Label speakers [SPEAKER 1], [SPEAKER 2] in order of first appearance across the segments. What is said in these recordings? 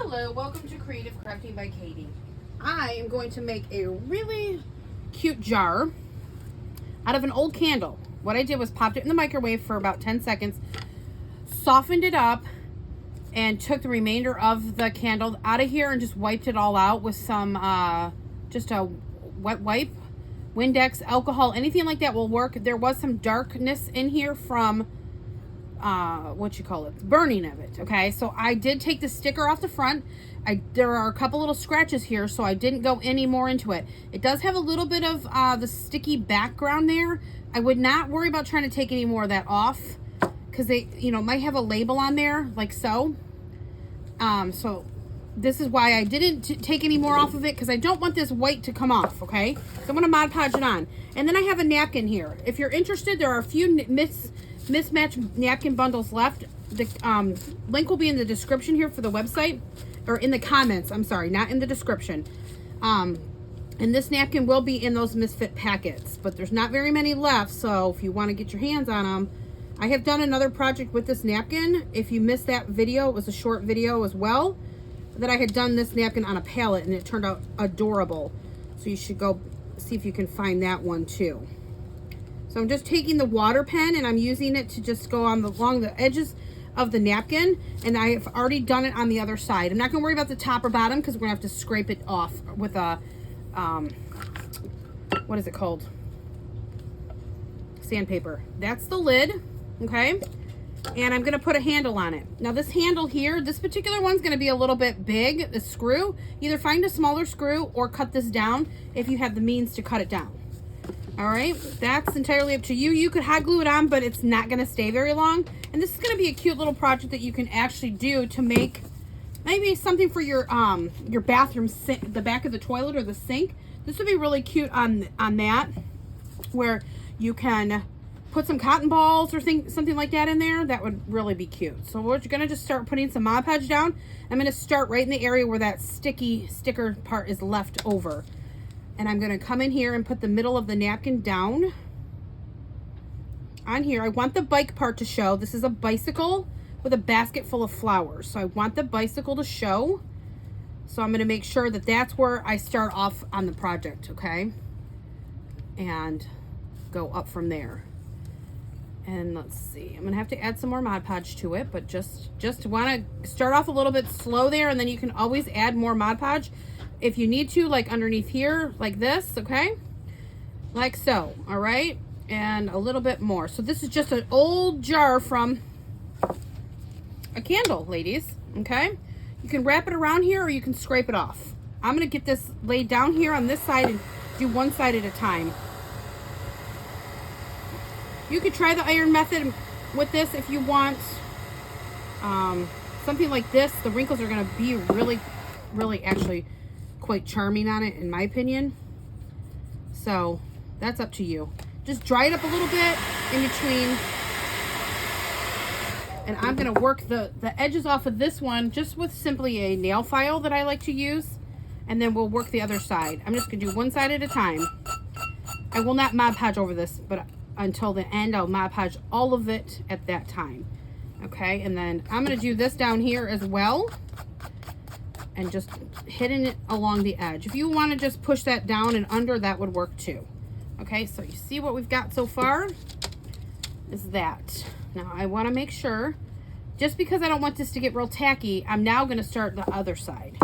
[SPEAKER 1] Hello, welcome to Creative Crafting by Katie. I am going to make a really cute jar out of an old candle. What I did was popped it in the microwave for about 10 seconds, softened it up, and took the remainder of the candle out of here and just wiped it all out with some, just a wet wipe, Windex, alcohol, anything like that will work. There was some darkness in here from burning of it. Okay, so I did take the sticker off the front. There are a couple little scratches here, so I didn't go any more into it. It does have a little bit of the sticky background there. I would not worry about trying to take any more of that off, because they, might have a label on there like so. So this is why I didn't take any more off of it, because I don't want this white to come off. Okay, so I'm gonna Mod Podge it on, and then I have a napkin here. If you're interested, there are a few mismatched napkin bundles left. The link will be in the description here for the website, or in the comments, I'm sorry, not in the description. And this napkin will be in those misfit packets, but there's not very many left, so if you want to get your hands on them. I have done another project with this napkin. If you missed that video, it was a short video as well, that I had done this napkin on a palette, and it turned out adorable. So you should go see if you can find that one too. So I'm just taking the water pen and I'm using it to just go along the edges of the napkin, and I've already done it on the other side. I'm not going to worry about the top or bottom, because we're going to have to scrape it off with a, what is it called? Sandpaper. That's the lid, okay? And I'm going to put a handle on it. Now this handle here, this particular one's going to be a little bit big, the screw. Either find a smaller screw or cut this down if you have the means to cut it down. All right, that's entirely up to you. You could hot glue it on, but it's not going to stay very long. And this is going to be a cute little project that you can actually do to make maybe something for your bathroom sink, the back of the toilet or the sink. This would be really cute on that, where you can put some cotton balls or something like that in there. That would really be cute. So we're going to just start putting some Mod Podge down. I'm going to start right in the area where that sticker part is left over. And I'm going to come in here and put the middle of the napkin down on here. I want the bike part to show. This is a bicycle with a basket full of flowers. So I want the bicycle to show. So I'm going to make sure that that's where I start off on the project, okay? And go up from there. And let's see. I'm going to have to add some more Mod Podge to it, but just want to start off a little bit slow there, and then you can always add more Mod Podge if you need to, like underneath here, like this, okay? Like so, all right? And a little bit more. So this is just an old jar from a candle, ladies, okay? You can wrap it around here, or you can scrape it off. I'm gonna get this laid down here on this side and do one side at a time. You could try the iron method with this if you want. Something like this, the wrinkles are gonna be really, really actually quite charming on it, in my opinion. So that's up to you. Just dry it up a little bit in between, and I'm going to work the edges off of this one just with simply a nail file that I like to use, and then we'll work the other side. I'm just going to do one side at a time. I will not Mod Podge over this, but until the end I'll Mod Podge all of it at that time. Okay, and then I'm going to do this down here as well, and just hitting it along the edge. If you want to just push that down and under, that would work too. Okay, so you see what we've got so far is that. Now I want to make sure, just because I don't want this to get real tacky, I'm now going to start the other side.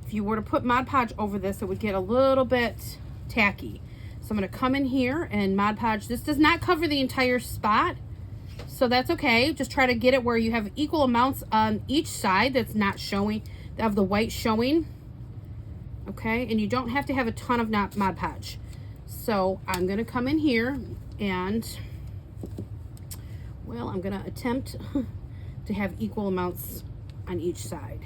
[SPEAKER 1] If you were to put Mod Podge over this, it would get a little bit tacky. So I'm going to come in here and Mod Podge. This does not cover the entire spot, so that's okay. Just try to get it where you have equal amounts on each side that's not showing, of the white showing, okay? And you don't have to have a ton of Mod Podge. So I'm going to come in here and, well, I'm going to attempt to have equal amounts on each side.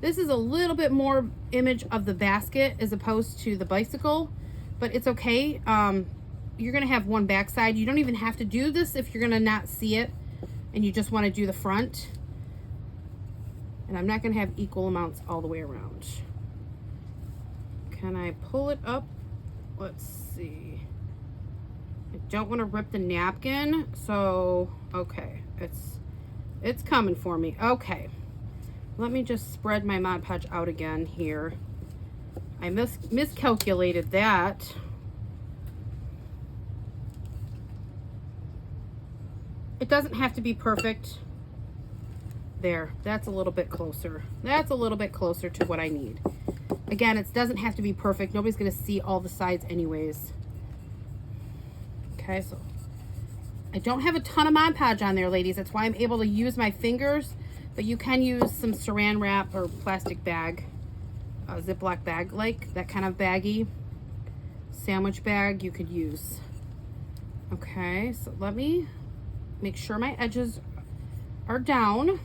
[SPEAKER 1] This is a little bit more image of the basket as opposed to the bicycle, but it's okay. You're going to have one back side. You don't even have to do this if you're going to not see it and you just want to do the front. And I'm not going to have equal amounts all the way around. Can I pull it up? Let's see. I don't want to rip the napkin, so okay, It's coming for me. Okay. Let me just spread my Mod Podge out again here. I miscalculated that. It doesn't have to be perfect. There, that's a little bit closer. That's a little bit closer to what I need. Again, it doesn't have to be perfect. Nobody's going to see all the sides anyways. Okay, so I don't have a ton of Mod Podge on there, ladies. That's why I'm able to use my fingers, but you can use some saran wrap or plastic bag, a Ziploc bag, like that kind of baggy sandwich bag you could use. Okay, so let me make sure my edges are down.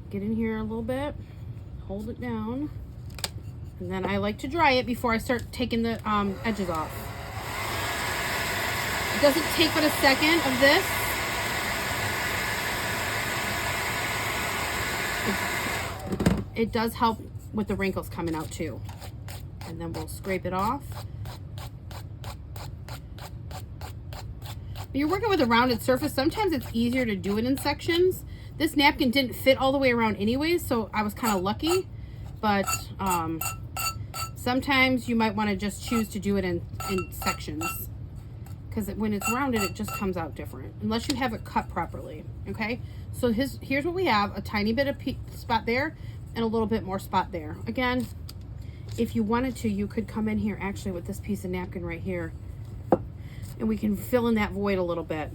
[SPEAKER 1] Get in here a little bit, hold it down, and then I like to dry it before I start taking the edges off. It doesn't take but a second of this. It does help with the wrinkles coming out too. And then we'll scrape it off. When you're working with a rounded surface, sometimes it's easier to do it in sections. This napkin didn't fit all the way around anyways, so I was kind of lucky. But sometimes you might want to just choose to do it in sections. Because when it's rounded, it just comes out different. Unless you have it cut properly, okay? So here's what we have. A tiny bit of spot there and a little bit more spot there. Again, if you wanted to, you could come in here actually with this piece of napkin right here. And we can fill in that void a little bit.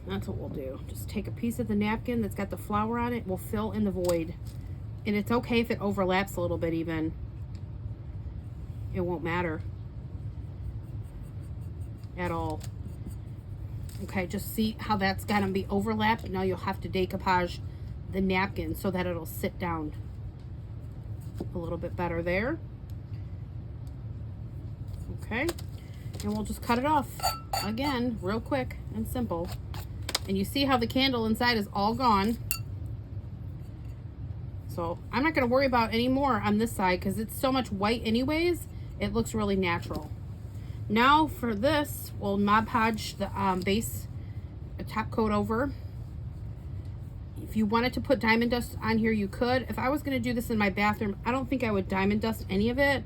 [SPEAKER 1] That's what we'll do. Just take a piece of the napkin that's got the flower on it. We'll fill in the void. And it's okay if it overlaps a little bit even. It won't matter at all. Okay, just see how that's gonna be overlapped. Now you'll have to decoupage the napkin so that it'll sit down a little bit better there. Okay, and we'll just cut it off again real quick and simple. And you see how the candle inside is all gone. So I'm not going to worry about any more on this side because it's so much white anyways. It looks really natural. Now for this, we'll Mod Podge the base, a top coat over. If you wanted to put diamond dust on here, you could. If I was going to do this in my bathroom, I don't think I would diamond dust any of it.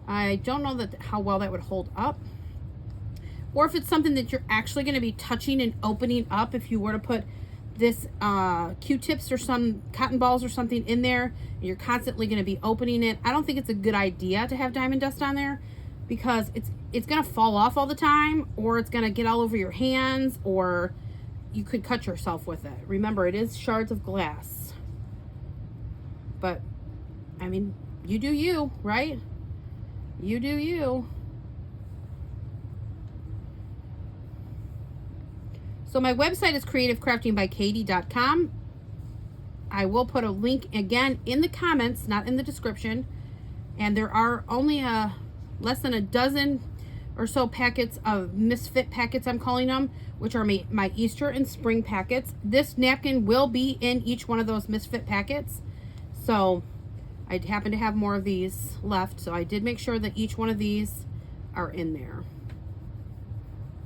[SPEAKER 1] I don't know how well that would hold up. Or if it's something that you're actually going to be touching and opening up, if you were to put this Q-tips or some cotton balls or something in there, and you're constantly going to be opening it, I don't think it's a good idea to have diamond dust on there because it's going to fall off all the time, or it's going to get all over your hands, or you could cut yourself with it. Remember, it is shards of glass. But, I mean, you do you, right? You do you. So my website is creativecraftingbykatie.com. I will put a link again in the comments, not in the description. And there are only less than a dozen or so packets of misfit packets, I'm calling them, which are my Easter and spring packets. This napkin will be in each one of those misfit packets. So I happen to have more of these left. So I did make sure that each one of these are in there.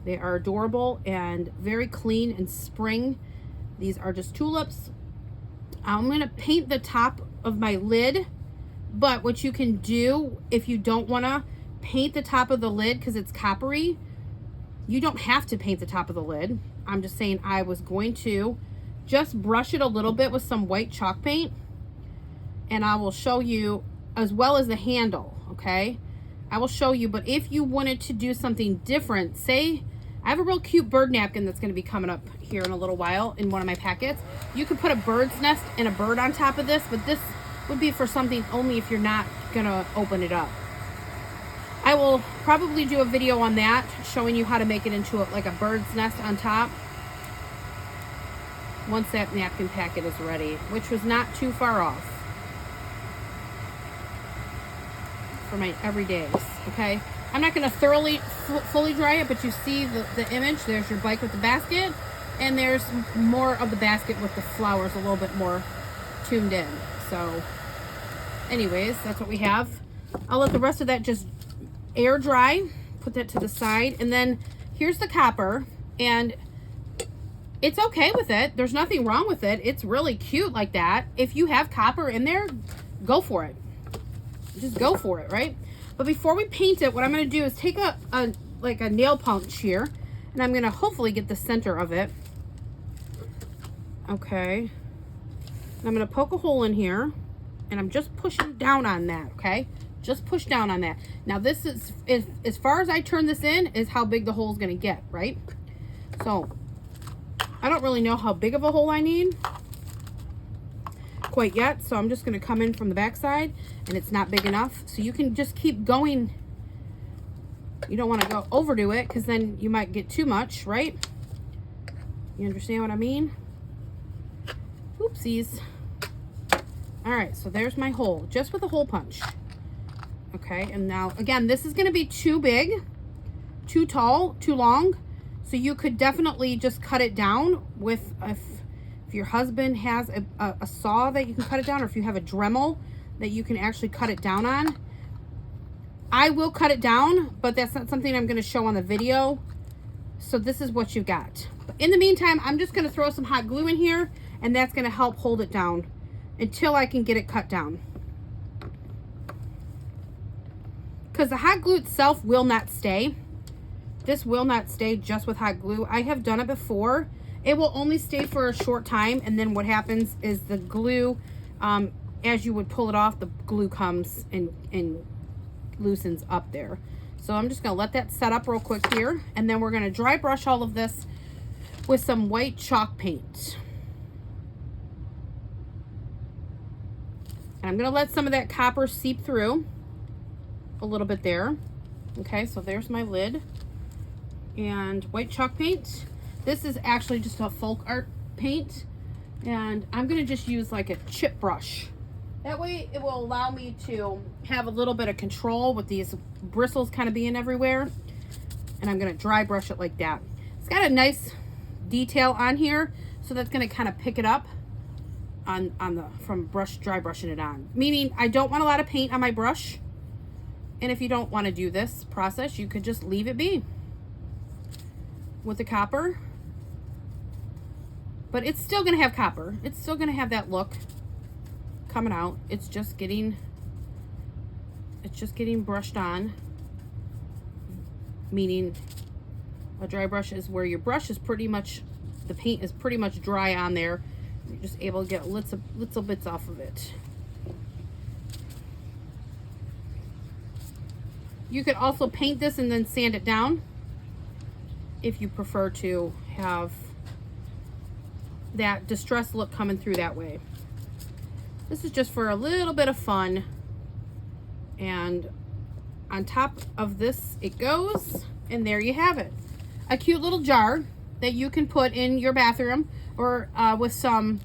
[SPEAKER 1] They are adorable and very clean and spring. These are just tulips. I'm going to paint the top of my lid, but what you can do if you don't want to paint the top of the lid because it's coppery, you don't have to paint the top of the lid. I'm just saying I was going to just brush it a little bit with some white chalk paint, and I will show you, as well as the handle, okay? I will show you, but if you wanted to do something different, say I have a real cute bird napkin that's going to be coming up here in a little while in one of my packets. You could put a bird's nest and a bird on top of this, but this would be for something only if you're not going to open it up. I will probably do a video on that, showing you how to make it into like a bird's nest on top once that napkin packet is ready, which was not too far off for my everydays, okay? I'm not going to thoroughly, fully dry it, but you see the image. There's your bike with the basket, and there's more of the basket with the flowers a little bit more tuned in. So, anyways, that's what we have. I'll let the rest of that just air dry. Put that to the side. And then here's the copper. And it's okay with it. There's nothing wrong with it. It's really cute like that. If you have copper in there, go for it. Just go for it, right? But before we paint it, what I'm going to do is take a nail punch here, and I'm going to hopefully get the center of it. Okay. And I'm going to poke a hole in here, and I'm just pushing down on that, okay? Just push down on that. Now this is, as far as I turn this in, is how big the hole is going to get, right? So I don't really know how big of a hole I need quite yet, so I'm just going to come in from the back side, and it's not big enough, so you can just keep going. You don't want to go overdo it, because then you might get too much, right? You understand what I mean? Oopsies. All right, so there's my hole, just with a hole punch. Okay, and now again, this is going to be too big, too tall, too long, so you could definitely just cut it down with if your husband has a saw that you can cut it down, or if you have a Dremel that you can actually cut it down on. I will cut it down, but that's not something I'm going to show on the video. So this is what you've got. But in the meantime, I'm just going to throw some hot glue in here, and that's going to help hold it down until I can get it cut down. Because the hot glue itself will not stay. This will not stay just with hot glue. I have done it before. It will only stay for a short time, and then what happens is the glue, as you would pull it off, the glue comes and loosens up there. So I'm just going to let that set up real quick here, and then we're going to dry brush all of this with some white chalk paint. And I'm going to let some of that copper seep through a little bit there. Okay, so there's my lid and white chalk paint. This is actually just a folk art paint, and I'm going to just use like a chip brush. That way it will allow me to have a little bit of control with these bristles kind of being everywhere. And I'm going to dry brush it like that. It's got a nice detail on here, so that's going to kind of pick it up from dry brushing it on. Meaning I don't want a lot of paint on my brush. And if you don't want to do this process, you could just leave it be with the copper. But it's still going to have copper. It's still going to have that look coming out. It's just getting brushed on. Meaning a dry brush is where your brush is pretty much, the paint is pretty much dry on there. You're just able to get little bits off of it. You could also paint this and then sand it down if you prefer to have that distressed look coming through that way. This is just for a little bit of fun. And on top of this it goes, and there you have it. A cute little jar that you can put in your bathroom, or with some,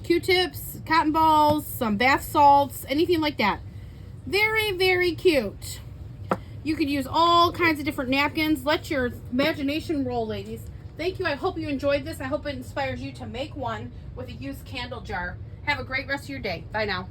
[SPEAKER 1] Q-tips, cotton balls, some bath salts, anything like that. Very, very cute. You could use all kinds of different napkins. Let your imagination roll, ladies. Thank you. I hope you enjoyed this. I hope it inspires you to make one with a used candle jar. Have a great rest of your day. Bye now.